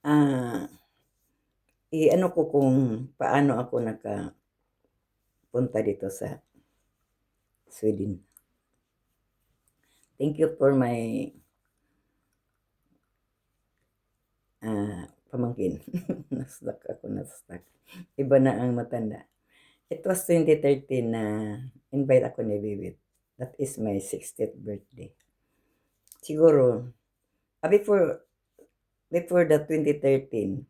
Ah, i-ano ko kung paano ako nakapunta dito sa Sweden. Thank you for my pamangkin. Na-stuck. Iba na ang matanda. It was 2013 na invite ako ni Vivid. That is my 60th birthday. Siguro, before the 2013,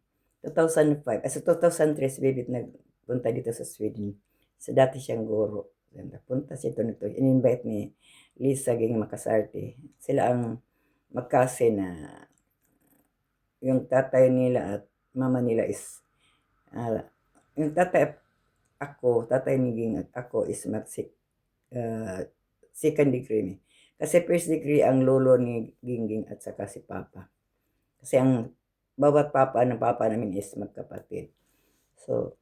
2005, as 2003, si Vivid nagpunta dito sa Sweden. So, dati siyang guro. Punta siya ito. In-invite ni Lisa Ging Makasarte. Sila ang magkase na yung tatay nila at mama nila is yung tatay ni Ging at ako is second degree. Kasi first degree ang lolo ni Gingging at saka si Papa. Kasi ang bawat papa ng papa namin is magkapatid. So,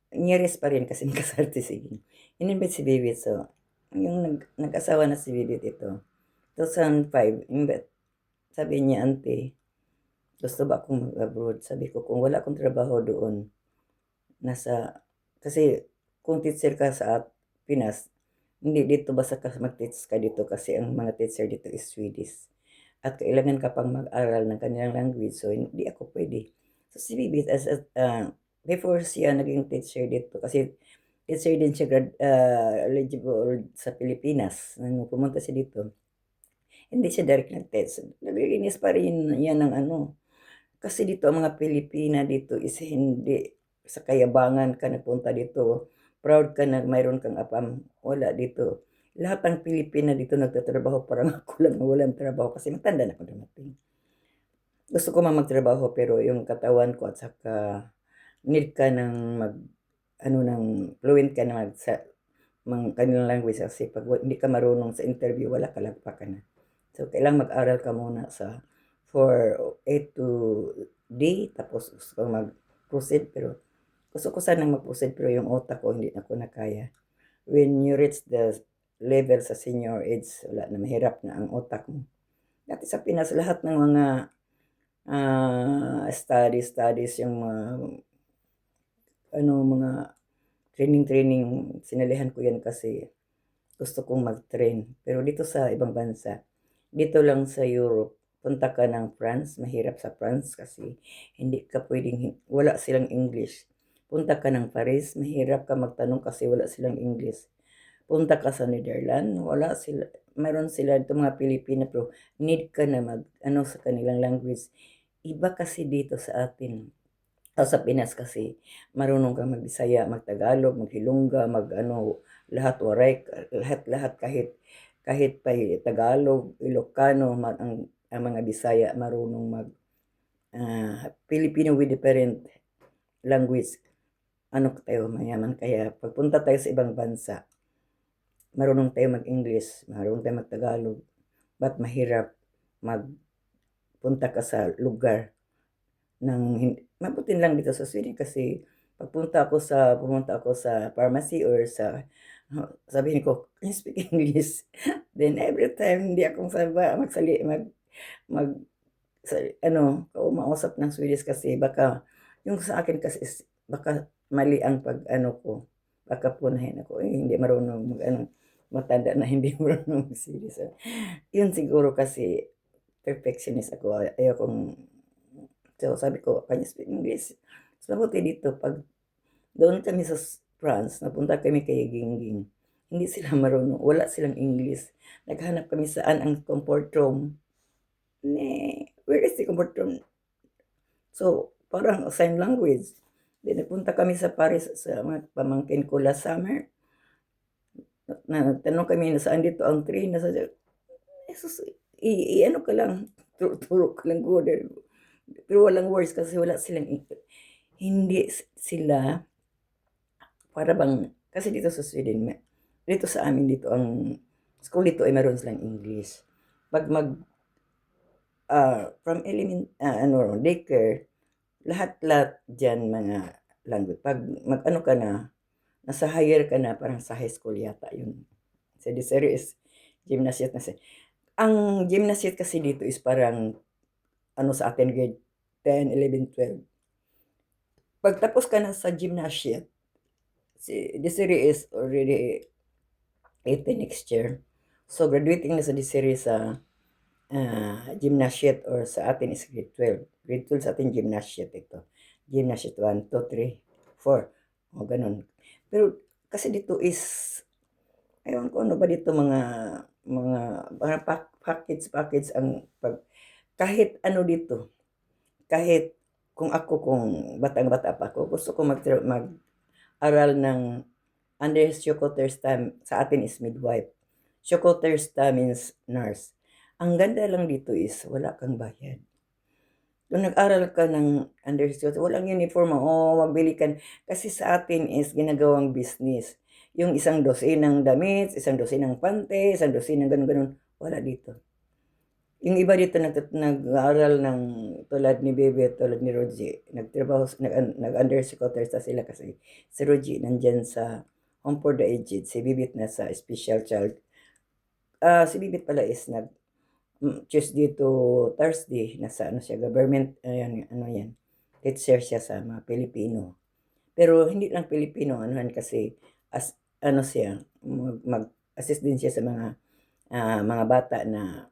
nearest pa rin kasi magkasarte si Ging. In-invite si Bibit. So, yung nag-asawa na si Bibit ito. 2005, sabi niya, Auntie, gusto ba akong mag-abroad? Sabi ko, kung wala akong trabaho doon, kasi kung teacher ka sa Pinas, hindi dito basta ka mag-teach ka dito kasi ang mga teacher dito is Swedish. At kailangan ka pang mag-aral ng kanilang language, so hindi ako pwede. So si Bibi, before siya naging teacher dito, kasi teacher din siya eligible sa Pilipinas, nang pumunta siya dito, hindi siya direct nag-teach. Naglilinis pa rin yan ng ano. Kasi dito, ang mga Pilipina dito is hindi sa kayabangan ka napunta dito. Proud ka na mayroon kang apam. Wala dito. Lahat ng Pilipina dito nagtatrabaho. Parang ako lang na walang trabaho kasi matanda na ako dumating. Gusto ko magtrabaho pero yung katawan ko at saka need ka ng ng fluent ka na kanilang language kasi pag hindi ka marunong sa interview, wala ka lagpa ka na. So, kailangan mag-aral ka muna for A to D, tapos gusto ko mag-proceed, pero gusto ko sanang mag-proceed, pero yung utak ko, hindi na ko nakaya. When you reach the level sa senior age, wala na, mahirap na ang utak mo. Dati sa Pinas, lahat ng mga studies, yung mga training, sinalihan ko yan kasi gusto kong mag-train. Pero dito sa ibang bansa, dito lang sa Europe, punta ka ng France, mahirap sa France kasi hindi ka pwedeng, wala silang English. Punta ka ng Paris, mahirap ka magtanong kasi wala silang English. Punta ka sa Netherlands, wala sila, mayroon sila ito mga Pilipina pero need ka na sa kanilang language. Iba kasi dito sa atin. Sa Pinas kasi marunong kang mag-Bisaya, mag-Tagalog, mag-Hilongga, lahat waray, lahat kahit pa Tagalog, Ilocano, ang mga Bisaya marunong Filipino with different language. Tayo mayaman kaya pagpunta tayo sa ibang bansa, marunong tayo mag-English, marunong tayo mag-Tagalog, but mahirap magpunta ka sa lugar mabutin lang dito sa Sweden kasi pumunta ako sa pharmacy or sabihin ko, can you speak English? Then every time hindi akong mag mausap ng Swedish kasi baka yung sa akin kasi baka mali ang ko, baka punahin ako, hindi marunong matanda na hindi marunong mag-Swedish. So, yun siguro kasi perfectionist ako, ayokong. So, sabi ko, can you speak English? So, mabuti dito, pag doon kami sa France, napunta kami kay Gingging. Hindi sila marunong, wala silang English. Naghanap kami saan ang comfort room. Where is the comfort room? So, parang sign language. Then, nagpunta kami sa Paris sa mga pamangkin ko last summer. Tanong kami, saan dito ang train? Jesus, ano ka lang, turo ka lang, go there. Pero walang words kasi wala silang, hindi sila, para bang, kasi dito sa Sweden, dito sa amin dito, ang school dito ay meron silang English. Pag from daycare, lahat dyan mga language. Pag ka na, nasa higher ka na, parang sa high school yata yun. So, this area is gymnasium na siya. Ang gymnasium kasi dito is parang, sa atin grade 10, 11, 12. Pagtapos ka na sa gymnasium, si Desiree is already 18 next year. So, graduating na sa Desiree sa gymnasium or sa atin is grade 12. Grade 12 sa atin gymnasium ito. Gymnasium 1, 2, 3, 4. O, ganun. Pero, kasi dito is, ayaw ko ano ba dito mga package ang kahit ano dito, kahit kung batang-bata pa ako, gusto ko mag-aral ng under Shokotersta, sa atin is midwife. Shokotersta means nurse. Ang ganda lang dito is wala kang bayad. Kung nag-aral ka ng under Shokotersta, walang uniform, magbili ka. Kasi sa atin is ginagawang business. Yung isang dosinang damit, isang dosinang pante, isang dosinang ganun-ganun, wala dito. Yung iba dito nag-aaral ng tulad ni Bebe, tulad ni Rogie, nagtrabaho, nag-undersecretary sila kasi si Rogie nandyan sa Home for the Aged, si Bibit na sa special child. Si Bibit pala is Tuesday to Thursday, nasa ano siya, government, yan, teacher siya sa mga Pilipino. Pero hindi lang Pilipino, kasi ano siya, mag-assist din siya sa mga bata na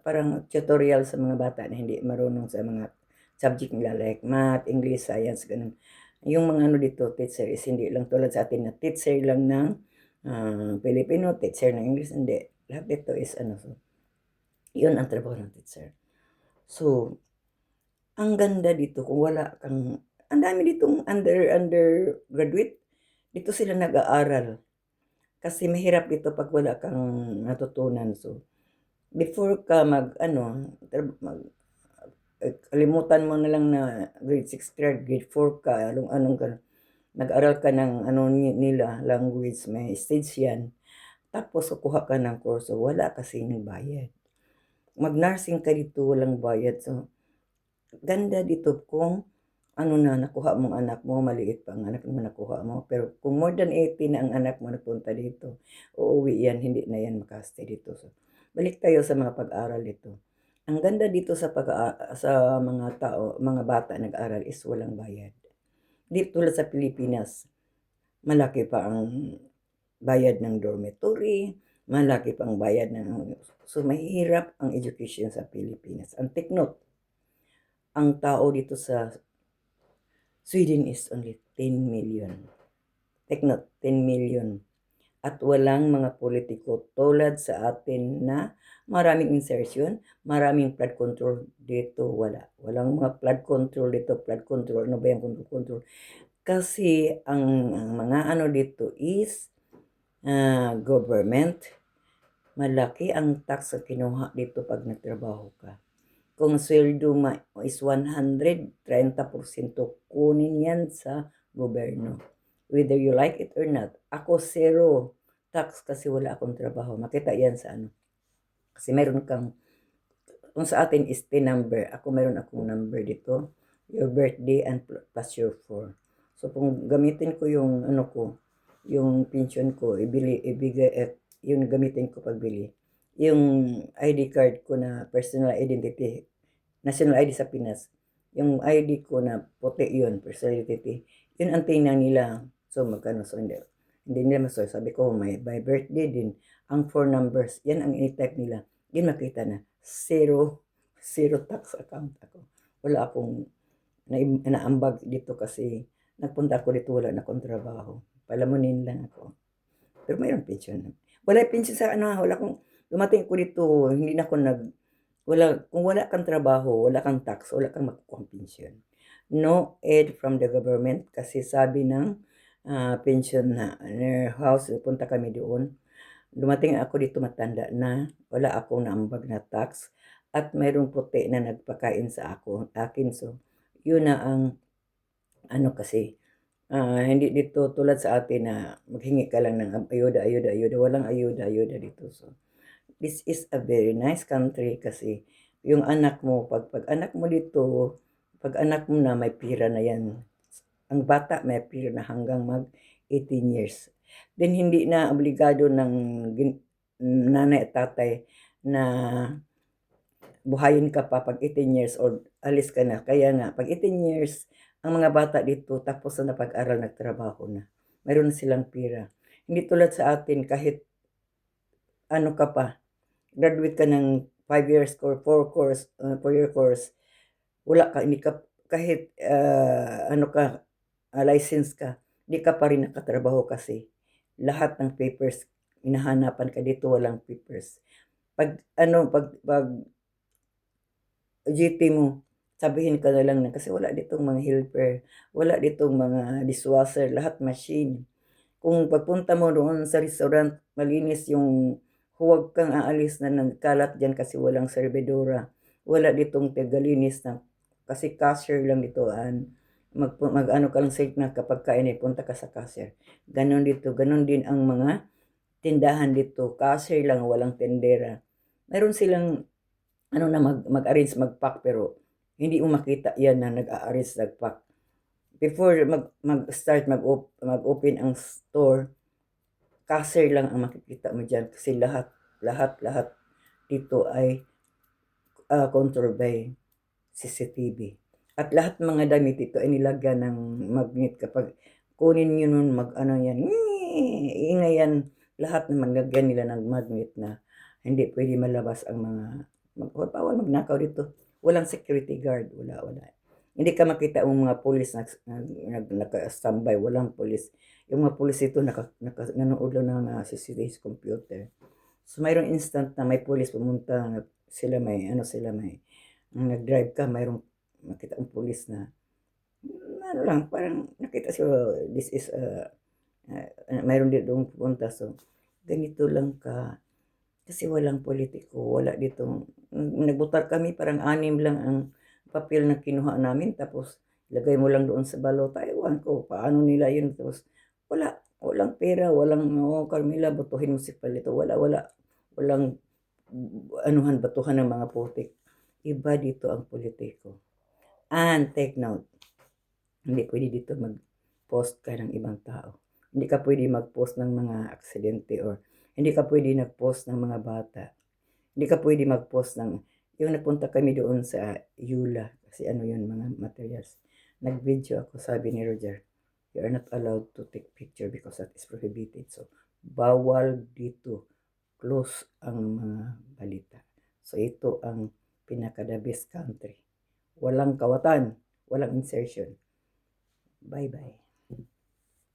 parang tutorial sa mga bata na hindi marunong sa mga subject nila like math, English, science, ganun. Yung mga ano dito, teacher is hindi lang tulad sa atin na teacher lang ng Filipino, teacher ng English, hindi. Lahat dito is so, yun ang trabaho ng teacher. So, ang ganda dito kung wala kang, ang dami ditong undergraduate, dito sila nag-aaral. Kasi mahirap dito pag wala kang natutunan. So, before ka kalimutan mo na lang na grade 6 grade, grade 4 ka, anong ka, nag-aral ka ng nila, language, may stage yan. Tapos kukuha ka ng kurso, wala kasing bayad. Mag-nursing ka dito, walang bayad. So, ganda dito kung nakuha mong anak mo, maliit pa ang anak mo nakuha mo. Pero kung more than 80 na ang anak mo napunta dito, uuwi yan, hindi na yan makastay dito. So, balik tayo sa mga pag-aral dito. Ang ganda dito sa mga tao, mga bata nag-aral is walang bayad. Di tulad sa Pilipinas, malaki pa ang bayad ng dormitory, malaki pa ang bayad ng. So, mahirap ang education sa Pilipinas. Ang take note, ang tao dito sa Sweden is only 10 million. Take note, 10 million. At walang mga politiko tulad sa atin na maraming insertion, maraming flood control. Dito wala. Walang mga flood control dito. Flood control, ano ba yung control? Kasi ang mga dito is government. Malaki ang tax na kinuha dito pag nagtrabaho ka. Kung sweldo is 130%, kunin yan sa gobyerno. Whether you like it or not. Ako zero tax kasi wala akong trabaho. Makita yan sa Kasi meron kang, kung sa atin is the number. Ako meron akong number dito. Your birthday and plus your 4. So kung gamitin ko yung yung pension ko, ibigay, yung gamitin ko pagbili. Yung ID card ko na personal identity, national ID sa Pinas. Yung ID ko na puti yun, personal identity. Yun ang tingnan nila. So, magkano? So, hindi nila maso. Sabi ko, may by birthday din. Ang 4 numbers, yan ang i-type nila. Yun makita na, zero tax account ako. Wala akong naambag dito kasi nagpunta ako dito, wala na akong trabaho. Palamunin lang ako. Pero mayroon pension. Wala pension sa wala akong, dumating ko dito, hindi na ako kung wala kang trabaho, wala kang tax, wala kang makukuha pension. No aid from the government kasi sabi ng pension na house, punta kami doon. Dumating ako dito matanda na, wala akong naambag na tax at mayroong puti na nagpakain sa akin. So, yun na ang kasi hindi dito tulad sa atin na maghingi ka lang ng ayuda. Walang ayuda dito. So, this is a very nice country kasi yung anak mo, pag anak mo dito, pag anak mo na may pira na yan. Ang bata may pira na hanggang mag 18 years. Then hindi na obligado ng nanay at tatay na buhayin ka pa pag 18 years old, alis ka na. Kaya nga, pag 18 years, ang mga bata dito, tapos na pag-aral, nagtrabaho na. Mayroon na silang pira. Hindi tulad sa atin, kahit ano ka pa, graduate ka ng 5 years or 4-year course, wala ka, hindi ka, kahit ano ka, license ka, hindi ka pa rin nakatrabaho kasi lahat ng papers, hinahanapan ka dito, walang papers. Pag GT mo, sabihin ka na lang na kasi wala ditong mga helper, wala ditong mga dishwasher, lahat machine. Kung pagpunta mo doon sa restaurant, malinis yung huwag kang aalis na nagkalat dyan kasi walang servidora. Wala ditong tagalinis na kasi cashier lang dito. Ano ka lang safe na kapag kain punta ka sa cashier. Ganon dito, ganon din ang mga tindahan dito. Cashier lang, walang tendera. Meron silang ano na mag-arrange, mag-pack pero hindi mo makita yan na nag-a-arrange, nag-pack. Before mag-start, mag-open ang store, cashier lang ang makikita mo dyan kasi lahat dito ay controlled by CCTV. At lahat mga damit dito ay nilagyan ng magnet. Kapag kunin nyo nun, ano yan, ingay yan, lahat naman lagyan nila ng magnet na hindi pwede malabas ang mga, bawal magnakaw dito. Walang security guard, wala. Hindi ka makita ang mga pulis naka-standby, walang pulis. Yung mga pulis ito nanood lang ng CCTV computer. So mayroong instant na may pulis pumunta, sila may nag-drive ka, mayroong makita ang pulis na ano lang, parang nakita sila, this is mayroon din doon pupunta. So ganito lang ka, kasi walang politiko, wala dito. Nagbutar kami, parang 6 lang ang papel na kinuha namin, tapos lagay mo lang doon sa balota. Ewan ko, paano nila yun. Tapos walang pera, walang, Carmela, butuhin mo si palito. Walang batuhan ng mga putik. Iba dito ang politiko. And take note, hindi pwede dito mag-post ka ng ibang tao. Hindi ka pwede mag-post ng mga aksidente or hindi ka pwede nag-post ng mga bata. Hindi ka pwede mag-post ng, yung nagpunta kami doon sa Yula, kasi ano yun, mga materials. Nag-video ako, sabi ni Roger, you are not allowed to take picture because that is prohibited. So, bawal dito. Close ang mga balita. So, ito ang pinaka-the best country. Walang kawatan, walang insertion. Bye-bye.